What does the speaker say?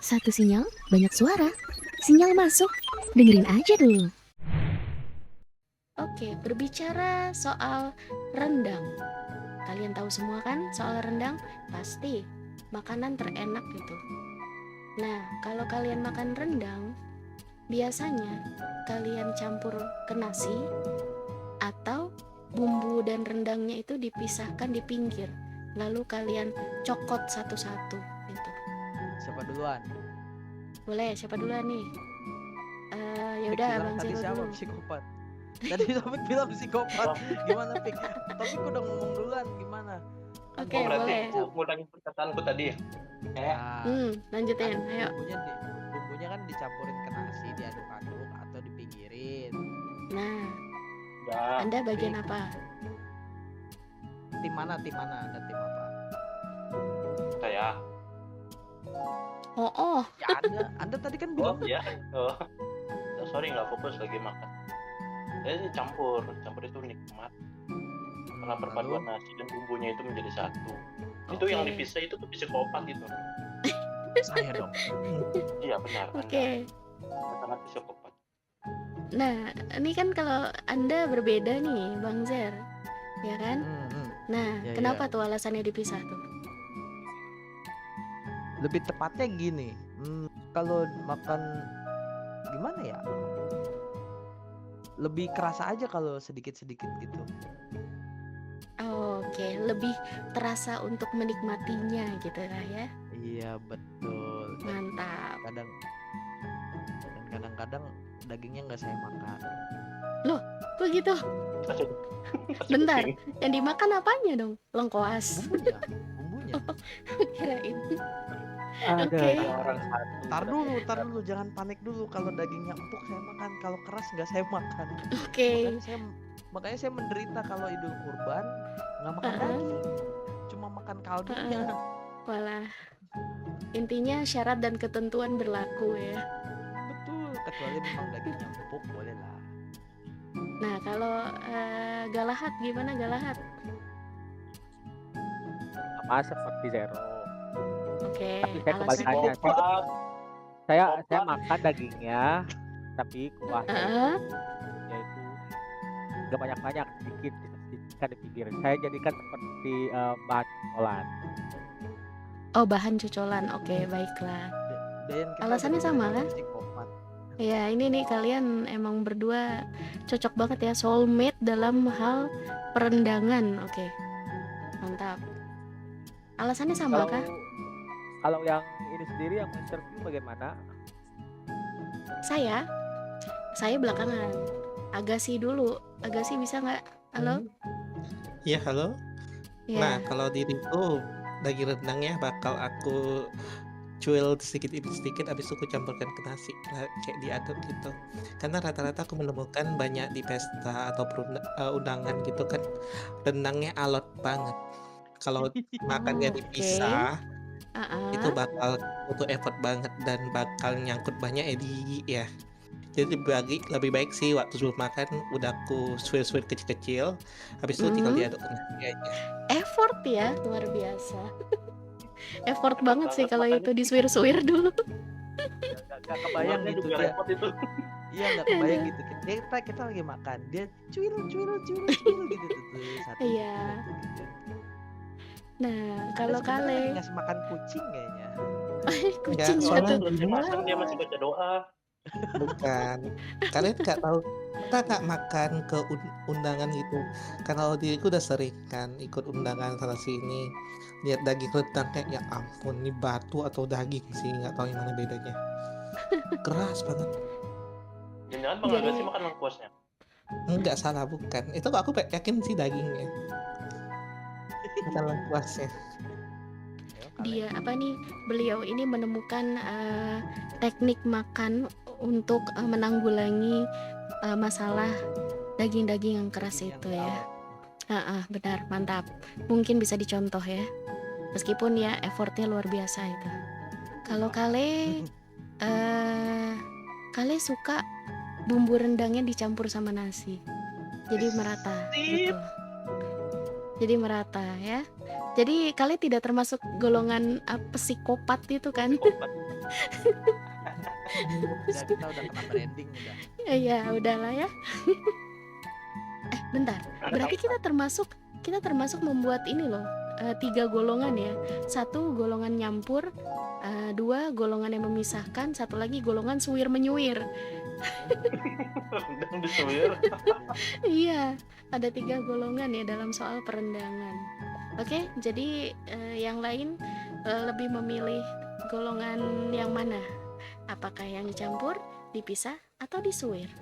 Satu sinyal, banyak suara. Sinyal masuk, dengerin aja dulu. Oke, berbicara soal rendang. Kalian tahu semua kan soal rendang? Pasti makanan terenak gitu. Nah, kalau kalian makan rendang, biasanya kalian campur ke nasi atau bumbu dan rendangnya itu dipisahkan di pinggir. Lalu kalian cokot satu-satu gitu. Siapa duluan? Boleh, siapa duluan nih? Ya Pik udah bilang Bang tadi Zero siapa dulu. psikopat. Tadi Topik bilang psikopat. Gimana Pik? Topik udah ngomong duluan gimana? Kan Oke, berarti boleh. aku ngulangin perkataanku tadi ya? Kayak Kan Lanjutin. Ayo. bumbunya kan dicampurin ke nasi, diaduk-aduk atau dipinggirin. Nah, ya, Anda bagian apa? Tim mana? Ada tim apa? saya. Oh. Ya Anda tadi kan Oh bilang iya. Oh. Sorry nggak fokus lagi makan. Saya sih campur itu nikmat. Karena perpaduan nasi dan bumbunya itu menjadi satu. Itu yang Oke. dipisah itu tuh psikopat gitu. saya dong. Iya benar. Oke. Anda sangat psikopat. Nah, ini kan kalau Anda berbeda nih, Bang Zer. Ya kan? Nah, Ya, kenapa tuh alasannya dipisah tuh? Lebih tepatnya gini, kalau makan gimana ya? Lebih kerasa aja kalau sedikit-sedikit gitu. Oke, lebih terasa untuk menikmatinya gitu lah ya. Iya betul. Mantap. Kadang-kadang dagingnya nggak saya makan. Loh, kok gitu? Bentar, yang dimakan apanya dong? Lengkoas. Bumbunya. Kirain. Ada Oke. Orang satu. Tar dulu, jangan panik dulu. Kalau dagingnya empuk saya makan, kalau keras nggak saya makan. Oke. Makanya saya menderita kalau Idul Kurban nggak makan daging, cuma makan kaldunya. Walah. Intinya syarat dan ketentuan berlaku ya. Betul, kecuali memang dagingnya empuk boleh lah. Nah, kalau Galahat gimana Galahat? sama seperti Zero. Oke, Tapi saya alasan. kebalikannya. Psikopat. Saya makan dagingnya, tapi kuahnya yaitu nggak banyak-banyak, sedikit kan di pinggir. Saya jadikan seperti bahan cocolan. Oh, bahan cocolan. Oke, baiklah. Dan kita Alasannya udah sama bilang kan? psikopat. Ya, ini nih kalian emang berdua cocok banget ya, soulmate dalam hal perendangan. Oke, mantap. Alasannya sama kah? Kalau yang ini sendiri yang interview bagaimana? Saya belakangan. Agassi dulu. Agassi bisa nggak? Halo? Iya, halo. Ya. Nah, kalau diriku daging rendangnya bakal aku cuil sedikit habis itu aku campurkan ke nasi kayak diaduk gitu. Karena rata-rata aku menemukan banyak di pesta atau undangan gitu kan rendangnya alot banget. Kalau makannya dipisah itu bakal butuh effort banget dan bakal nyangkut banyak di gigi ya. Jadi lebih baik sih waktu sebelum makan udah aku suir-suir kecil-kecil, habis itu tinggal diaduk ke nasi aja. Effort ya, luar biasa. Effort banget sih kalau itu disuir-suir dulu. Gak kebayang gitu dia. Itu. Iya nggak kebayang gitu. Kita lagi makan, dia cuil gitu tuh. Iya. Nah, kalau Kale ngasih makan kucing kayaknya. kucing Ya, soalnya Dia masih baca doa. bukan. Kalian nggak tahu kita nggak makan ke undangan gitu. Karena diriku udah sering kan ikut undangan sana sini. Lihat daging rendang kayak ya ampun, ini batu atau daging sih, nggak tahu yang mana bedanya. Keras banget. Jangan Bang Agassi makan lengkuasnya. Enggak salah, bukan. Itu aku yakin sih dagingnya. Bukan lengkuasnya. Dia beliau ini menemukan teknik makan untuk menanggulangi masalah daging-daging yang keras itu ya. Benar, mantap. Mungkin bisa dicontoh ya. Meskipun ya effortnya luar biasa itu. Kalau Kale suka bumbu rendangnya dicampur sama nasi. Jadi merata gitu. Jadi merata ya. Jadi Kale tidak termasuk golongan psikopat itu kan? Udah kita udah kena branding udah. Iya, udahlah ya. Bentar. Berarti kita termasuk membuat ini loh. 3 golongan ya. 1 golongan nyampur, 2 golongan yang memisahkan, 1 lagi golongan suwir menyuir. Rendang disuir. Iya, ada 3 golongan ya dalam soal perendangan. Oke, jadi yang lain lebih memilih golongan yang mana? Apakah yang dicampur, dipisah, atau disuir?